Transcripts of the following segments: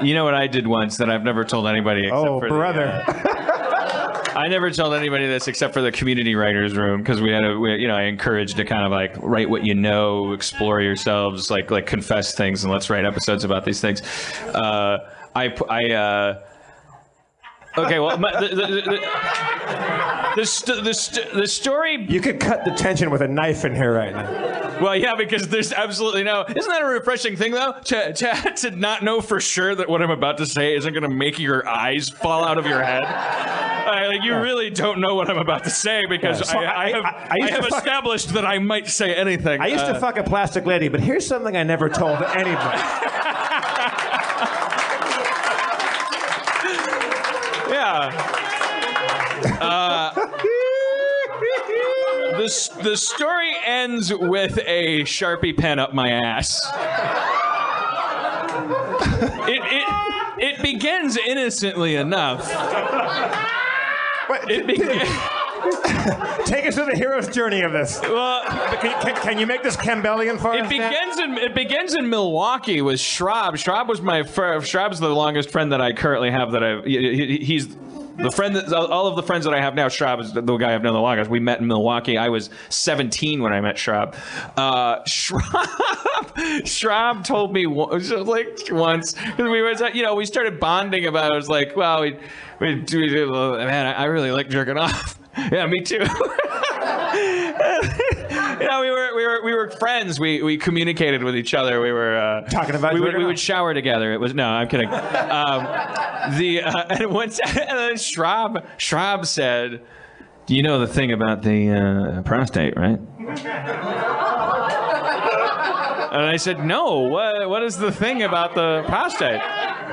You know what I did once that I've never told anybody except for brother. I never told anybody this except for the community writers room because I encouraged to kind of like write what you know, explore yourselves, like confess things, and let's write episodes about these things. Okay, well, the story. You could cut the tension with a knife in here right now. Well, yeah, because there's absolutely no. Isn't that a refreshing thing though? To not know for sure that what I'm about to say isn't going to make your eyes fall out of your head. You really don't know what I'm about to say because I have established that I might say anything. I used to fuck a plastic lady, but here's something I never told anybody. Yeah. The story ends with a Sharpie pen up my ass. It begins innocently enough. Take us through the hero's journey of this. Well, can you make this Campbellian for us? It begins in Milwaukee with Schraub. Schraub's the longest friend that I currently have. He's the friend that all of the friends that I have now. Schraub is the guy I've known the longest. We met in Milwaukee. I was 17 when I met Schraub. Schraub told me once because we started bonding about it. I was like, well, man, I really like jerking off. Yeah, me too. We were friends. We communicated with each other. We were talking about. We would shower together. It was no, I'm kidding. And then Schraub said, "You know the thing about the prostate, right?" And I said, "No. What is the thing about the prostate?"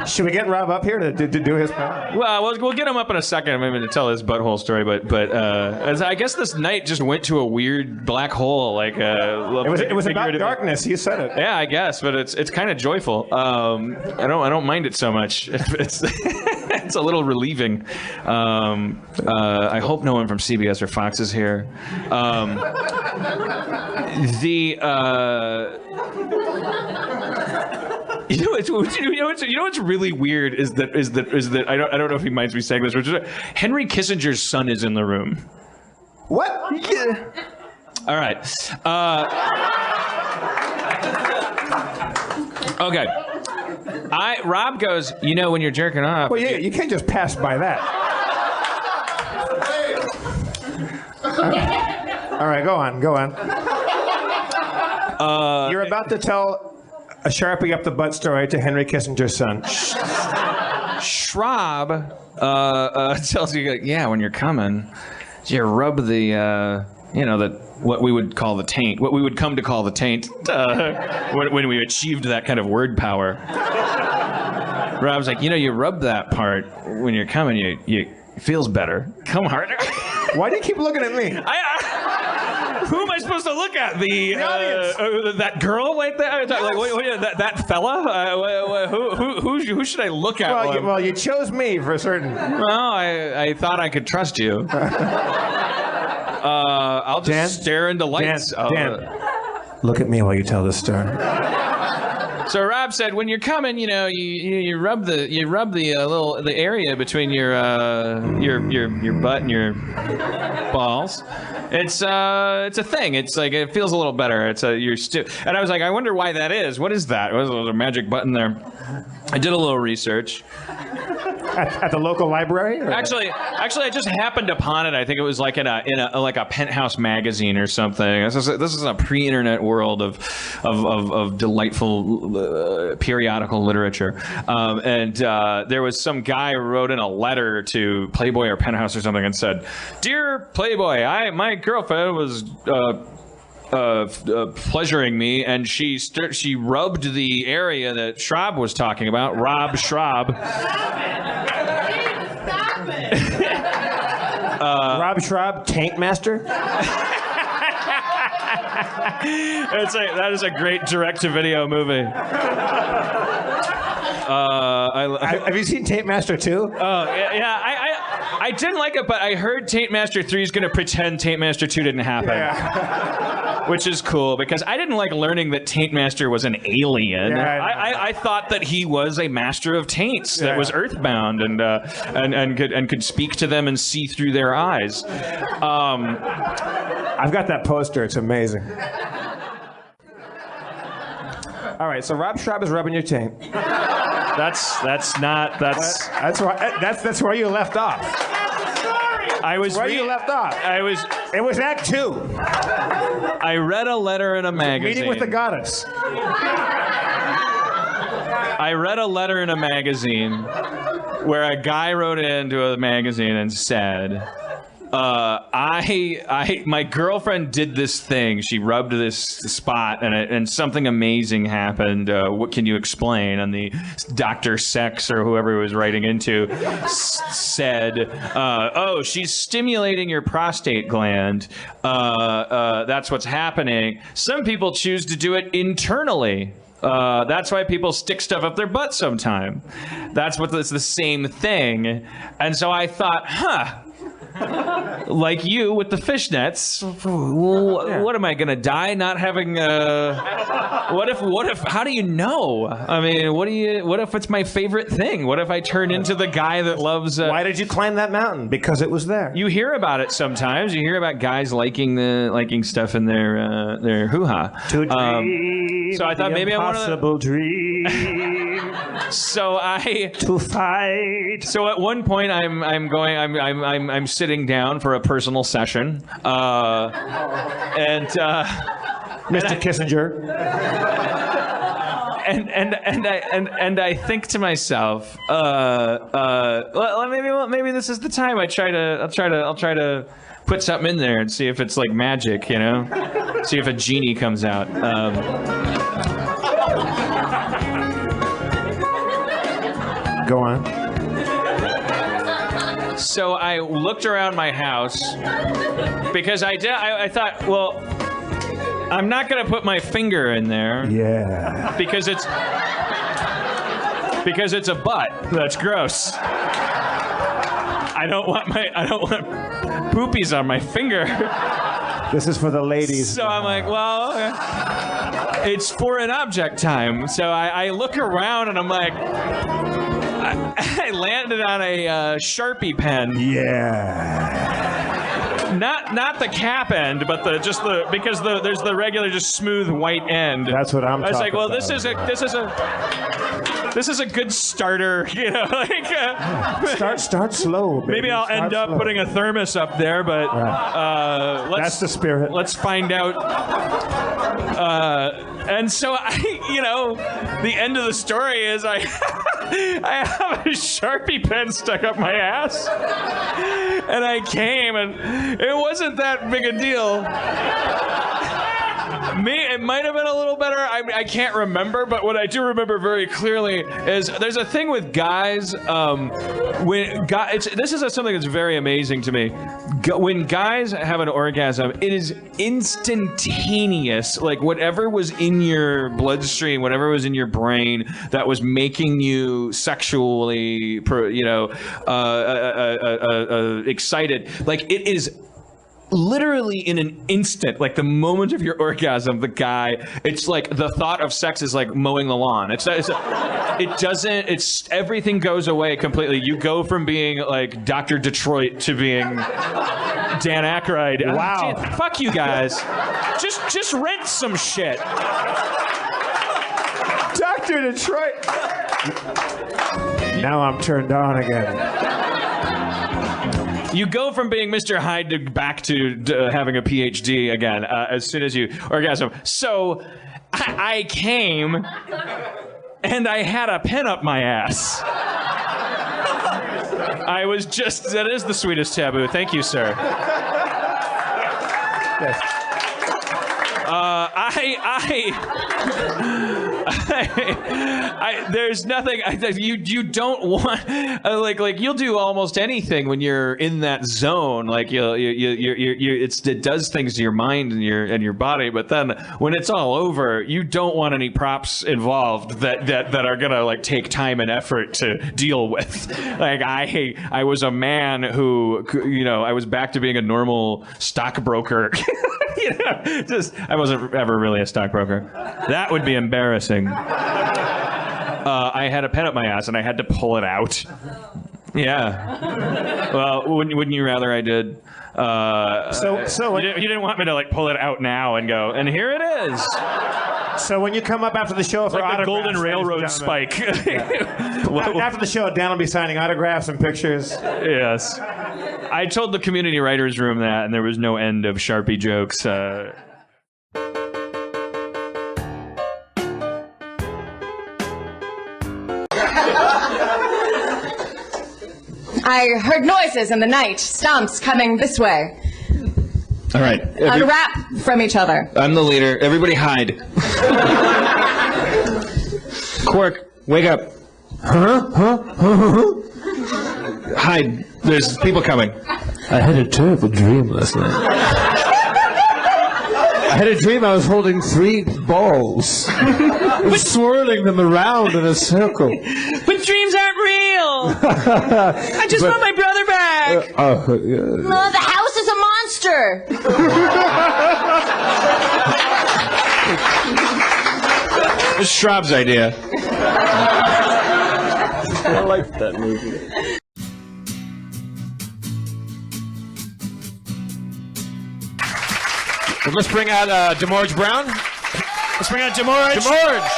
Should we get Rob up here to do his part? Well, we'll get him up in a second, maybe to tell his butthole story. But I guess this night just went to a weird black hole. Like it was about darkness. You said it. Yeah, I guess, but it's kind of joyful. I don't mind it so much. It's it's a little relieving. I hope no one from CBS or Fox is here. You know what's really weird is that I don't know if he minds me saying this, which is Henry Kissinger's son is in the room. What? Yeah. All right. Okay. Rob goes, when you're jerking off. Well, yeah, you can't just pass by that. All right, go on. You're about to tell a Sharpie up the butt story to Henry Kissinger's son. Schraub tells you, when you're coming, you rub the, what we would call the taint, what we would come to call the taint when we achieved that kind of word power. Rob's like, you rub that part when you're coming, it feels better. Come harder. Why do you keep looking at me? Who am I supposed to look at? The audience. That girl like that? That fella? Who should I look at? Well, you chose me for certain. Well, I thought I could trust you. I'll just stare into lights. Dan, look at me while you tell this story. So Rob said, when you're coming, you rub the the area between your butt and your balls. It's a thing. It's like it feels a little better. And I was like, I wonder why that is. What is that? Was a magic button there? I did a little research. At the local library? Or? Actually, I just happened upon it. I think it was like in a Penthouse magazine or something. This is a pre-internet world of delightful periodical literature. And there was some guy who wrote in a letter to Playboy or Penthouse or something and said, "Dear Playboy, my girlfriend was pleasuring me, and she rubbed the area that Schraub was talking about. Rob Schraub." Rob Schraub, Taint Master? That is a great direct-to-video movie. Have you seen Taint Master 2? Oh, yeah. I didn't like it, but I heard Taint Master 3 is going to pretend Taint Master 2 didn't happen. Yeah. Which is cool, because I didn't like learning that Taint Master was an alien. Yeah, I thought that he was a master of taints that was earthbound and could speak to them and see through their eyes. I've got that poster. It's amazing. All right, so Rob Schraub is rubbing your taint. That's where you left off. I was where you left off. It was Act 2. I read a letter in a magazine. Meeting with the goddess. I read a letter in a magazine where a guy wrote into a magazine and said, my girlfriend did this thing. She rubbed this spot, and something amazing happened. What can you explain? And the Dr. Sex, or whoever he was writing into, said, "Oh, she's stimulating your prostate gland. That's what's happening. Some people choose to do it internally." That's why people stick stuff up their butt sometime. It's the same thing. And so I thought, like you with the fishnets, what am I gonna die not having what if how do you know? I mean, what if it's my favorite thing? What if I turn into the guy that loves Why did you climb that mountain? Because it was there. You hear about it sometimes. You hear about guys liking stuff in their hoo-ha. To dream, so I thought maybe I impossible dream. To fight. So at one point I'm sitting down for a personal session, Mr. Kissinger. And I think to myself, well, maybe this is the time. I'll try to put something in there and see if it's like magic, you know, see if a genie comes out. Go on. So I looked around my house because I thought, well, I'm not going to put my finger in there. Yeah. Because it's a butt. That's gross. I don't want poopies on my finger. This is for the ladies. So I'm like, well, it's foreign object time. So I look around and I'm like, I landed on a Sharpie pen. Yeah. Not the cap end, but because there's the regular just smooth white end. That's what I'm talking about. I was like, well, this is a good starter, you know, like start slow, baby. Maybe I'll end up putting a thermos up there, but that's the spirit. Let's find out. And so the end of the story is I have a Sharpie pen stuck up my ass, and I came, and it wasn't that big a deal. It might have been a little better. I can't remember, but what I do remember very clearly is there's a thing with guys. This is something that's very amazing to me. When guys have an orgasm, it is instantaneous. Like whatever was in your bloodstream, whatever was in your brain that was making you sexually, excited. Like it is. Literally in an instant, like the moment of your orgasm, it's like the thought of sex is like mowing the lawn. Everything goes away completely. You go from being like Dr. Detroit to being Dan Aykroyd. Wow. Fuck you guys. Just rent some shit. Dr. Detroit. Now I'm turned on again. You go from being Mr. Hyde back to having a PhD again as soon as you orgasm. So I came and I had a pen up my ass. That is the sweetest taboo. Thank you, sir. Yes. There's nothing you don't want. Like you'll do almost anything when you're in that zone. Like it does things to your mind and your body. But then when it's all over, you don't want any props involved that are gonna like take time and effort to deal with. Like I was a man who, I was back to being a normal stockbroker. I wasn't ever really a stockbroker. That would be embarrassing. I had a pen up my ass and I had to pull it out. Yeah. Well, wouldn't you rather I did? So you didn't want me to like pull it out now and go, and here it is. So when you come up after the show for like the autographs, Golden Railroad spike. After the show, Dan will be signing autographs and pictures. Yes. I told the community writers room that, and there was no end of Sharpie jokes. I heard noises in the night, stomps coming this way. All right. Unwrap from each other. I'm the leader. Everybody hide. Quark, wake up. Hide. There's people coming. I had a terrible dream last night. I had a dream I was holding 3 balls and swirling them around in a circle. But dreams aren't real. I just want my brother back. No, the house is a monster. It's Schraub's idea. I liked that movie. Well, let's bring out DeMorge Brown. Let's bring out DeMorge. DeMorge.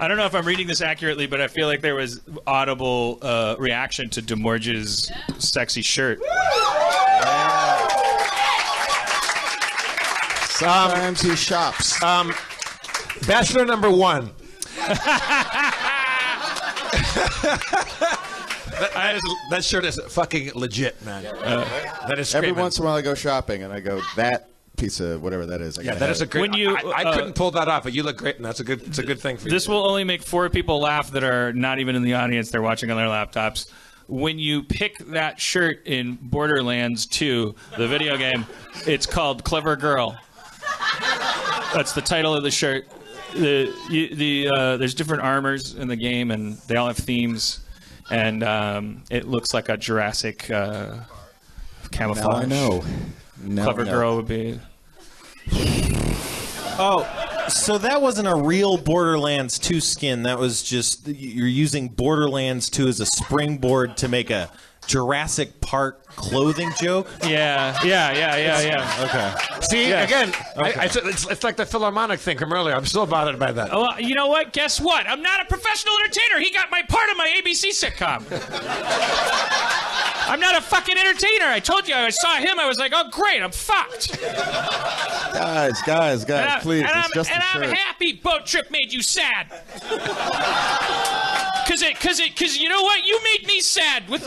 I don't know if I'm reading this accurately, but I feel like there was audible reaction to DeMorge's sexy shirt. Sometimes he shops. Bachelor number 1. that shirt is fucking legit, man. That is Every great, man. once in a while I go shopping and I go, that piece of whatever that is. Yeah, that is a great. When you, I couldn't pull that off, but you look great, and it's a good thing for you. This will only make 4 people laugh that are not even in the audience. They're watching on their laptops. When you pick that shirt in Borderlands 2, the video game, it's called Clever Girl. That's the title of the shirt. There's different armors in the game, and they all have themes. And it looks like a Jurassic camouflage. Now I know. Clever Girl would be. Oh, so that wasn't a real Borderlands 2 skin. That was just you're using Borderlands 2 as a springboard to make a Jurassic Park clothing joke? Yeah. Okay. See, Yeah. again, Okay. it's like the Philharmonic thing from earlier. I'm still bothered by that. Oh, you know what? Guess what? I'm not a professional entertainer. He got my part of my ABC sitcom. I'm not a fucking entertainer. I told you I saw him. I was like, oh, great. I'm fucked. Guys, please. It's just a I'm shirt. happy Boat Trip made you sad. Cause you know what? You made me sad. You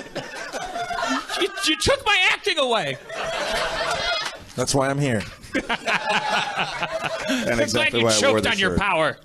took my acting away. That's why I'm here. And I'm exactly glad why you I wore choked the on your shirt. power.